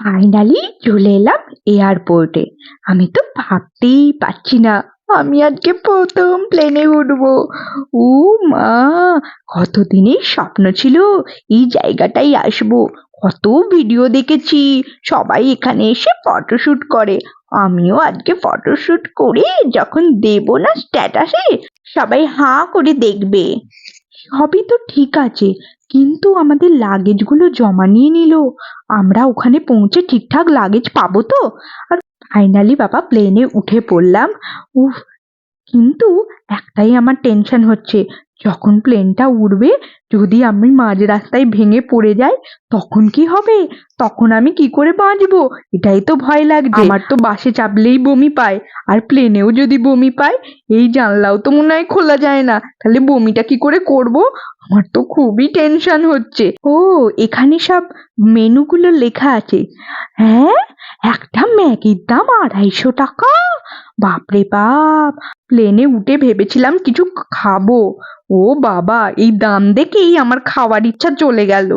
Finally চলে এলাম এয়ারপোর্টে। আমি তো ভাবতেই পারছি না আমি আজকে প্রথম প্লেনে উঠবো। ও মা, কতদিনের স্বপ্ন ছিল এই জায়গাটাই আসবো। কত ভিডিও দেখেছি, সবাই এখানে এসে ফটোশুট করে। আমিও আজকে ফটোশুট করে যখন দেব না স্ট্যাটাসে, সবাই হাঁ করে দেখবে। সবই তো ঠিক আছে, কিন্তু আমাদের লাগেজগুলো জমা নিয়ে নিল। আমরা ওখানে পৌঁছে ঠিকঠাক লাগেজ পাবো তো? আর ফাইনালি বাবা প্লেনে উঠে পড়লাম। উফ, কিন্তু একটাই আমার টেনশন হচ্ছে, যখন প্লেনটা উড়বে যদি আমি মাঝ রাস্তায় ভেঙে পড়ে যাই তখন কি হবে? তখন আমি কি করে বাঁচবো? এটাই তো ভয় লাগছে। আমার তো বাসে চাপলেই বমি পায়, আর প্লেনেও যদি বমি পায়, এই জানলাও তো মনে হয় খোলা যায় না, তাহলে বমিটা কি করে করব? আমার তো খুবই টেনশন হচ্ছে। ও, এখানে সব মেনুগুলো লেখা আছে। হ্যাঁ, একটা ম্যাগির দাম 250 টাকা। বাপরে বাপ, প্লেনে উঠে ভেবেছিলাম কিছু খাবো। ও বাবা, এই দাম দেখেই আমার খাওয়ার ইচ্ছা চলে গেল।